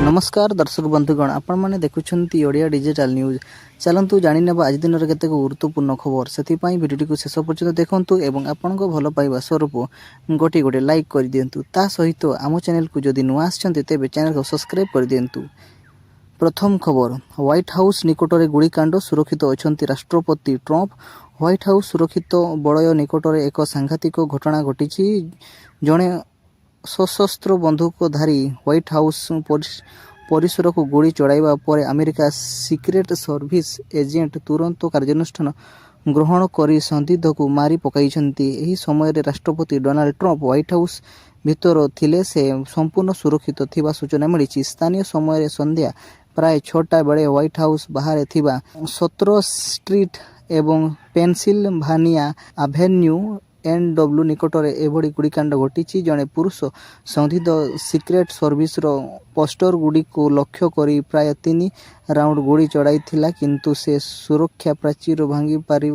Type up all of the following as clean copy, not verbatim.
नमस्कार दर्शक बंधुगण आपण मैंने देखुंत ओडिया डिजिटल न्यूज चलतु जाने आज दिन में केतेक गुरुत्वपूर्ण खबर से भिडियो को शेष पर्यंत देखूँ और आपण भल पाइबा स्वरूप गोटे गोटे लाइक कर दिंतु ता सहित आम चैनल को जदि नुआ आछंती तेबे चैनल को सब्सक्राइब कर दिंतु। प्रथम खबर व्हाइट हाउस निकट में गुड़ीकांड सुरक्षित अच्छा राष्ट्रपति ट्रंप। व्हाइट हाउस सुरक्षित बलय निकट में एक सांघातिक घटना घटी। जड़े सशस्त्र बंधुकधारी व्हाइट हाउस परिसर को गोली चढ़ाइबा पर अमेरिका सिक्रेट सर्विस एजेंट तुरंत कार्यानुष्ठान ग्रहण कर संदिग्ध को मारी पकाइछन्ति। एही समय रे राष्ट्रपति डोनाल्ड ट्रंप व्हाइट हाउस भितर थिले से संपूर्ण सुरक्षित थिबा सूचना मिली। स्थानीय समय रे संध्या प्राय 6टा बेले व्हाइट हाउस बाहर थिबा 17 स्ट्रीट एवं पेनसिल्भानिया एवेन्यू NW निकट में एभली गुड़ीकांड घटी। जड़े पुरुष संदिग्ध सिक्रेट सर्विस पोस्टर गुड़ी को लक्ष्य कर प्राय 3 राउंड गोली चढ़ाई किंतु से सुरक्षा प्राचीर भांगी पारि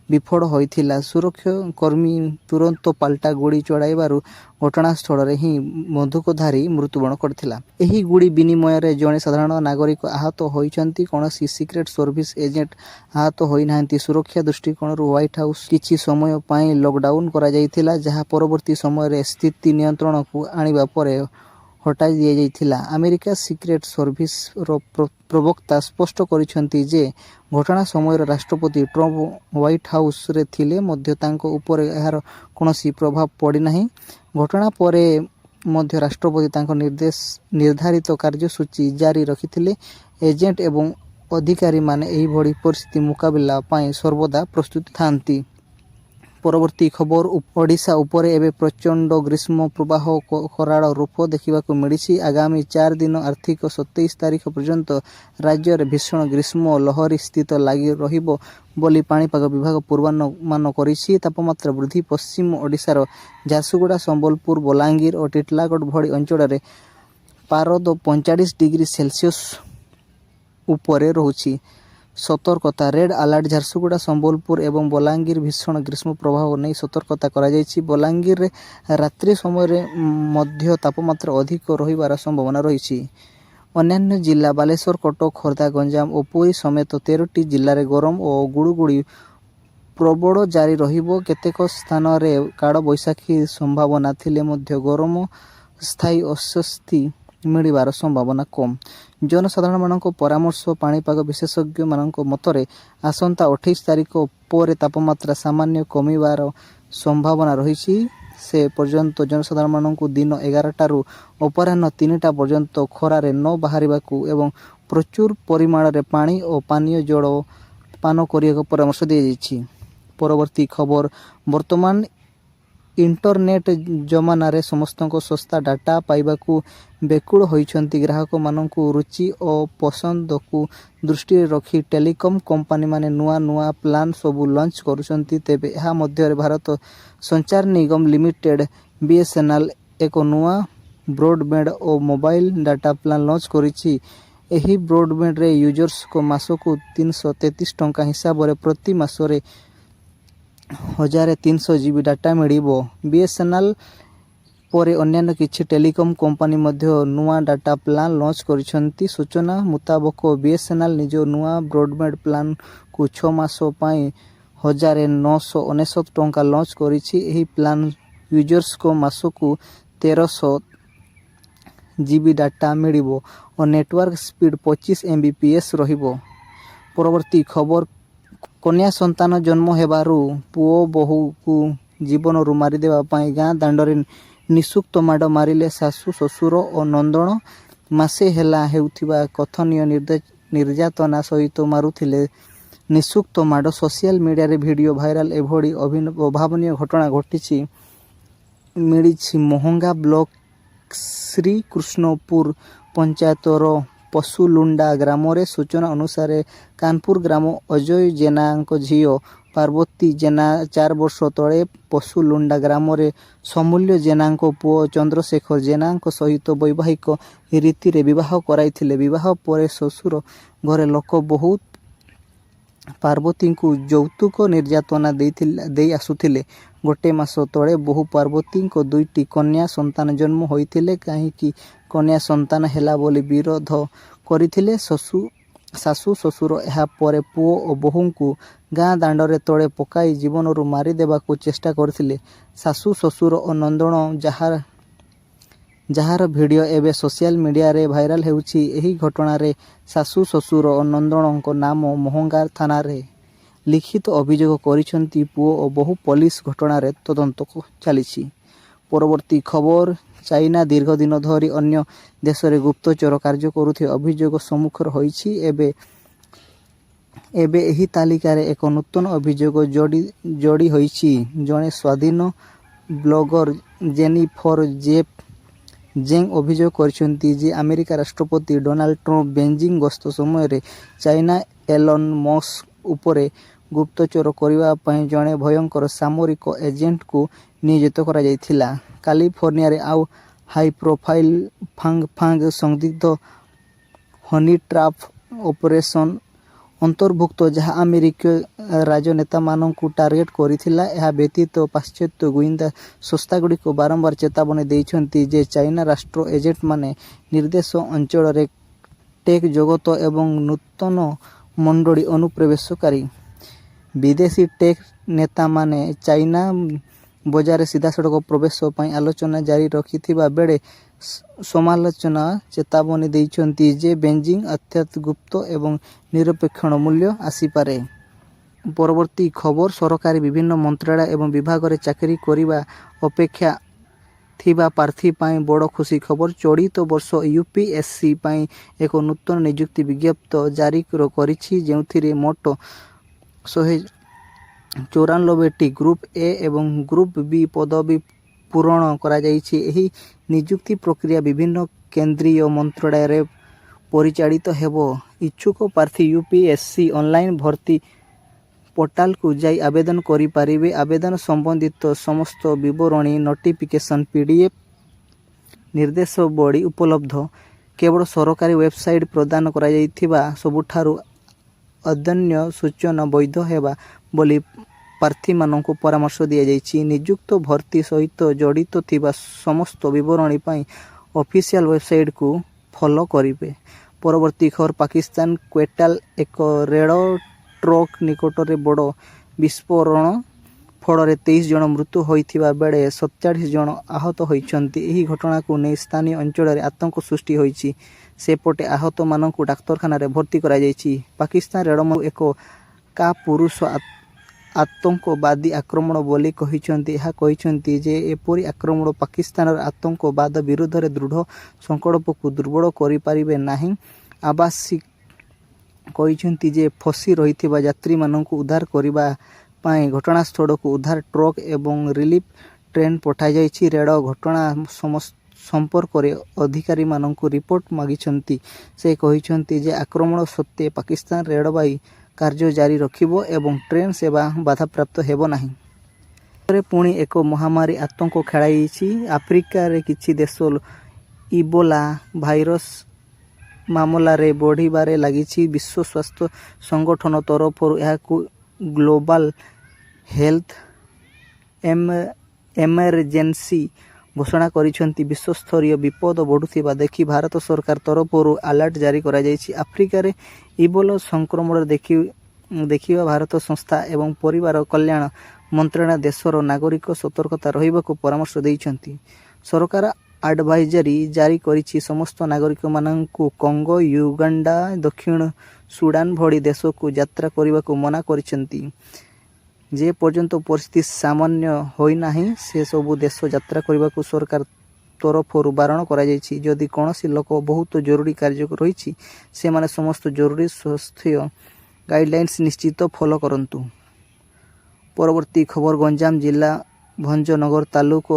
विफल होइथिला। सुरक्षा कर्मी तुरंत पाल्टा गोली चढ़ाइबारु घटनास्थल में ही बंधुकधारी मृत्युवरण करथिला। एही गुड़ी विनिमय रे जड़े साधारण नागरिक आहत होइछन्ति। कौनसी सिक्रेट सर्विस एजेंट आहत होई नाहंती। सुरक्षा दृष्टिकोण व्हाइट हाउस किछि समय पाई लॉकडाउन करा जाइथिला, जहां परवर्ती समय रे स्थिति नियंत्रण को आनिबा परे हटाई दिया जाइथिला। अमेरिका सिक्रेट सर्विस प्रवक्ता स्पष्ट करिसेंति जे घटना समय राष्ट्रपति ट्रंप व्हाइट हाउस रे थिले मध्य तांको ऊपर एहार कोनोसी प्रभाव पड़ी नाही। घटना परे मध्य राष्ट्रपति तांको निर्धारित कार्यसूची जारी रखिथिले। एजेंट एवं अधिकारी माने एही भड़ी परिस्थिति मुकाबला पाई सर्वदा प्रस्तुत थांती। परवर्ती खबर ओडिशा उपरे एवं प्रचंड ग्रीष्म प्रवाह खराड़ रूप देखा मिली। आगामी 4 दिन आर्थिक 27 तारीख पर्यंत राज्य में भीषण ग्रीष्म लहरी स्थित लगी रहिबो बोली पाणीपाग विभाग पूर्वानुमान करिछि। तापमात्रा वृद्धि पश्चिम ओडिशार झारसुगुड़ा, संबलपुर, बलांगीर और टिटलागढ़ भली अंचल में पारद 45 डिग्री सेल्सियस उपरे रहुछि। सतर्कता रेड अलर्ट झारसुगुड़ा, संबलपुर एवं बलांगीर भीषण ग्रीष्म प्रभाव नहीं सतर्कता करा जायछि। बलांगीर रे रात्रि समय रे मध्य तापमात्रा अधिक रहिबार संभावना रही। अन्यान्य जिला बालेश्वर, कटक, खोर्धा, गंजाम और पुरी समेत 13टी जिले में गरम और गुड़ुगुड़ी प्रबल जारी रहिबो। केतेक स्थान रे काड़ बैशाखी संभावना थिले मध्य गरम स्थायी अस्वस्ति मिलिबार संभावना कम। जनसाधारण मानक परामर्श पाणीपाग विशेषज्ञ मानक मतरे आसंता 28 तारीख पर तापमात्रा सामान्य कमिबार संभावना रही। से पर्यंत जनसाधारण मानक दिन 11टारू अपराह्न 3टा पर्यंत खरारे न बाहरिबाकू एवं प्रचुर परिमाण रे पानी और पानीय जल पान करिया परामर्श दिया जायछि। परवर्ती खबर वर्तमान इंटरनेट जमाना रे समस्त को सस्ता डाटा पाइबाकू बेकुल होइछन्ति। ग्राहक मानकू रुचि और पसंद को दृष्टि रखी टेलीकॉम कंपनी माने नुआ नुआ प्लान सबू लॉन्च करुछन्ति। तेबे एहा मध्य रे भारत संचार निगम लिमिटेड BSNL एक नुआ ब्रॉडबैंड और मोबाइल डाटा प्लान लॉन्च करिछि। एही ब्रॉडबैंड रे यूजर्स को मासको 333 टंका हिसाब रे प्रति मासरे 1300 GB डाटा मिलिबो। BSNL परे अन्य किछि टेलीकॉम कंपनी मध्य नुआ डाटा प्लान लॉन्च करिसेंति। सूचना मुताबक BSNL निज नुआ ब्रॉडबैंड प्लान को 6 मास पाई 1999 टंका लॉन्च करिछि। एही प्लान यूजर्स को मासको 1300 GB डाटा मिलिबो और नेटवर्क स्पीड 25 Mbps रहिबो। परवर्ती खबर कन्या संतान जन्म हेबारु पुओ बहु को जीवन रु मारिदेवा पाई गाँ दांडरे निसुक्त माड़ मारिले सासु ससुर और नंदन। मासे हेला हेउथिबा कथनीय निर्यातना सहित मारुथिले निसुक्त माड़। सोशल मीडिया रे वीडियो भाइराल एभली अभावनीय घटना घटी मिली। मोहंगा ब्लॉक श्रीकृष्णपुर पंचायतर पशुलुंडा ग्राम रे सूचना अनुसार कानपुर ग्राम अजय जेना झील पार्वती जेना 4 वर्ष तले पशुलुंडा ग्राम रे समूल्य जेना पुओ चंद्रशेखर जेना सहित वैवाहिक रीति रे विवाह कराइथिले। विवाह पर ससुर घरे लोक बहुत पार्वती को यौतुक निर्यातना दे आसुथिले। गोटे मास तले बहु पार्वती दुईटी कन्या संतान जन्म होइथिले काहींकि कन्या संतान हेला बोली विरोध करथिले शाशु ससुर ଏହା ପରେ पुओ और बोहू को गाँ दांडरे तले पकाई जीवनरू मारी देबाकू चेष्टा करथिले। शाशु ससुर और नंदन जहार वीडियो एवं सोशल मीडिया रे भाइराल हेउछि। एही घटना रे शाशु ससुर और नंदन नाम महंगार थाना रे लिखित अभियोग करिसेंती पुओ और बहु पुलिस घटना रे तदंत चलीछि। परवर्ती खबर चाइना दीर्घ दिन धरी अन्य देश रे गुप्तचर कार्य करुथि अभियोग सम्मुख होइछि। एबे एही तालिका रे एक नूतन अभियोग जोड़ी होइछि। जणे स्वाधीन ब्लॉगर जेनिफर जेंग अभियोग करिसेंती जे अमेरिका राष्ट्रपति डोनाल्ड ट्रम्प बेजिंग गस्त समय रे चाइना एलन मस्क उपरे गुप्तचर करबा पई जणे भयंकर सामरिक एजेंट को नियोजित करा जायथिला। कैलिफोर्निया रे आउ हाई प्रोफाइल फांग संदिग्ध हनी ट्रैप ऑपरेशन अंतर्भुक्त जहाँ अमेरिकीय राजनेता मानू टार्गेट करिथिला। यह व्यतीत पाश्चात्य गुइंदा संस्थागुड़िक बारंबार चेतावनी देइछन्ति जे चाइना राष्ट्र एजेंट माने निर्देश अंचल रे टेक जगत एवं नूतन मंडली अनुप्रवेशकारी विदेशी टेक नेता माने चाइना बजार सीधासड़क प्रवेश पर आलोचना जारी रखिथिबा बेले समालोचना चेतावनी देइछन्ति जे बेजिंग अर्थात गुप्त एवं निरपेक्ष मूल्य आसीपारे। परवर्ती खबर सरकारी विभिन्न मंत्रालय एवं विभाग रे चाकरी करिबा अपेक्षा थिबा प्रार्थी पाई बड़ खुशी खबर। चलित वर्ष यूपीएससी पाई एक नूतन नियुक्ति विज्ञप्ति जारी करिछि जेउथिरे मोट 194टी ग्रुप ए एवं ग्रुप बी पदवी पूरण करा जाइछि। एही नियुक्ति प्रक्रिया विभिन्न केंद्रीय मंत्रालय रे परिचालित हेबो। इच्छुक प्रार्थी यूपीएससी ऑनलाइन भर्ती पोर्टाल को जाई आवेदन करि पारिबे। आवेदन संबंधित समस्त विवरणी नोटिफिकेशन पीडीएफ निर्देशावली उपलब्ध केवल सरकारी वेबसाइट प्रदान करा जाइथिबा सबुठारु अद्यतन सूचना वैध हेबा बोली प्रार्थी मानक परामर्श दिया जाइछि। नियुक्त भर्ती सहित जड़ित थिबा समस्त विवरणी पाई ऑफिशियल वेबसाइट को फॉलो करिवे। परवर्ती खबर पाकिस्तान क्वेटाल एक रेल ट्रक निकट में बड़ विस्फोरण फल 23 जन मृत्यु होइथिबा बेले 47 जन आहत होइछन्ति। एही घटना को नै स्थानीय अंचल रे आतंक सृष्टि होइछि। सेपटे आहत मानक डाक्तरखाना रे भर्ती करा जाइछि। पाकिस्तान रेल एक का पुरुष आतंकवादी आक्रमण बोली कहिछन्ति। यह कहिछन्ति जे एपरि आक्रमण पाकिस्तान आतंकवाद विरुद्ध रे दृढ़ संकल्प को दुर्बल करि पारिबे नाही। आवासी कहिछन्ति जे फसी रहिथिबा यात्री मानक उद्धार करिबा पाई घटनास्थल को उद्धार ट्रक एवं रिलीफ ट्रेन पठाई जाइछि। रेल घटना संपर्क रे अधिकारी मानक रिपोर्ट मागिछन्ति। से कहिछन्ति जे आक्रमण सत्ते पाकिस्तान रेलवाई कार्य जारी रखिबो एवं ट्रेन सेवा बाधाप्राप्त हेबो नाही। पुणी एक महामारी आतंक खेलाइछि। आफ्रिका रे किछि देश इबोला भाइरस मामला रे बढ़िबारे लागिछि। विश्व स्वास्थ्य संगठन तरफ ग्लोबल हेल्थ एमरजेंसी घोषणा करिसेंती। विश्वस्तरीय विपद बढ़ुथिबा देखि भारत सरकार तरफ अलर्ट जारी करा जाइछि। आफ्रिका रे इबोला संक्रमण देखिबा भारत संस्था एवं परिवार कल्याण मंत्रालय देशर नागरिक सतर्कता रहिबाकू परामर्श दैछन्ती। सरकार एडवाइजरी जारी करिछि। समस्त नागरिक माननकू कंगो युगांडा दक्षिण सुडान भली देश को यात्रा करने मना करिसेंती। जे पर्यंत परिस्थिति सामान्य होई नाही से सबु देश यात्रा करने को सरकार तरफ बारण करा जाइछि। जदि कौनसी लोक बहुत जरूरी कार्य रही से माने समस्त जरूरी स्वास्थ्य गाइडलाइंस निश्चित फॉलो करंतु। परवर्ती खबर गंजाम जिला भंजनगर तालुक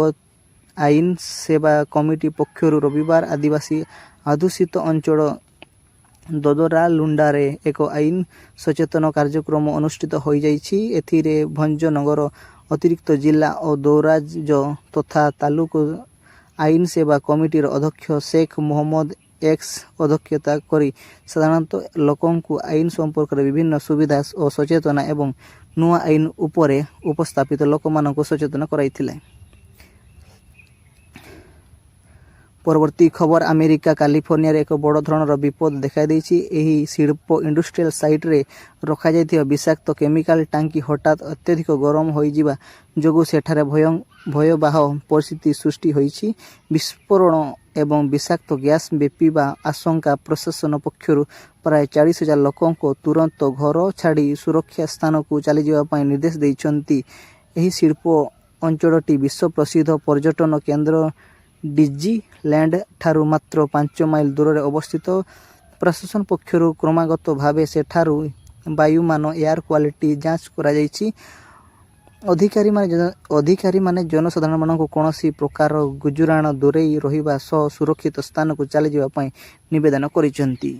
आईन सेवा कमिटी पक्षर रविवार आदिवासी अधुषित अंचल ददरा लुंडारे एक आईन सचेतन कार्यक्रम अनुष्ठित हो जाइछि। एथिरे भंजनगर अतिरिक्त जिला और दौराज तथा तालुक आईन सेवा कमिटीर अध्यक्ष शेख मोहम्मद एक्स अध्यक्षता करी साधारणतः लोकों को आईन संपर्क में विभिन्न सुविधा और सचेतना एवं ନୂଆ ଆଇନ ଉପରେ ଉପସ୍ଥାପିତ ଲୋକମାନଙ୍କୁ ସଚେତନ କରାଇଥିଲେ। ପରବର୍ତ୍ତୀ ଖବର ଆମେରିକା କାଲିଫର୍ଣ୍ଣିଆରେ ଏକ ବଡ଼ ଧରଣର ବିପଦ ଦେଖାଦେଇଛି। ଏହି ଶିଳ୍ପ ଇଣ୍ଡଷ୍ଟ୍ରିଆଲ ସାଇଟ୍ରେ ରଖାଯାଇଥିବା ବିଷାକ୍ତ କେମିକାଲ ଟାଙ୍କି ହଠାତ୍ ଅତ୍ୟଧିକ ଗରମ ହୋଇଯିବା ଯୋଗୁଁ ସେଠାରେ ଭୟବାହ ପରିସ୍ଥିତି ସୃଷ୍ଟି ହୋଇଛି। ବିସ୍ଫୋରଣ ଏବଂ ବିଷାକ୍ତ ଗ୍ୟାସ୍ ବ୍ୟାପିବା ଆଶଙ୍କା ପ୍ରଶାସନ ପକ୍ଷରୁ ପ୍ରାୟ 40,000 ଲୋକଙ୍କୁ ତୁରନ୍ତ ଘର ଛାଡ଼ି ସୁରକ୍ଷା ସ୍ଥାନକୁ ଚାଲିଯିବା ପାଇଁ ନିର୍ଦ୍ଦେଶ ଦେଇଛନ୍ତି। ଏହି ଶିଳ୍ପ ଅଞ୍ଚଳଟି ବିଶ୍ୱ ପ୍ରସିଦ୍ଧ ପର୍ଯ୍ୟଟନ କେନ୍ଦ୍ର ଡିଜ୍ନିଲ୍ୟାଣ୍ଡ ଠାରୁ ମାତ୍ର 5 ମାଇଲ ଦୂରରେ ଅବସ୍ଥିତ। ପ୍ରଶାସନ ପକ୍ଷରୁ କ୍ରମାଗତ ଭାବେ ସେଠାରୁ ବାୟୁମାନ ଏୟାର କ୍ୱାଲିଟି ଯାଞ୍ଚ କରାଯାଇଛି। ଅଧିକାରୀମାନେ ଜନସାଧାରଣମାନଙ୍କୁ କୌଣସି ପ୍ରକାର ଗୁଜୁରାଣ ଦୂରେଇ ରହିବା ସହ ସୁରକ୍ଷିତ ସ୍ଥାନକୁ ଚାଲିଯିବା ପାଇଁ ନିବେଦନ କରିଛନ୍ତି।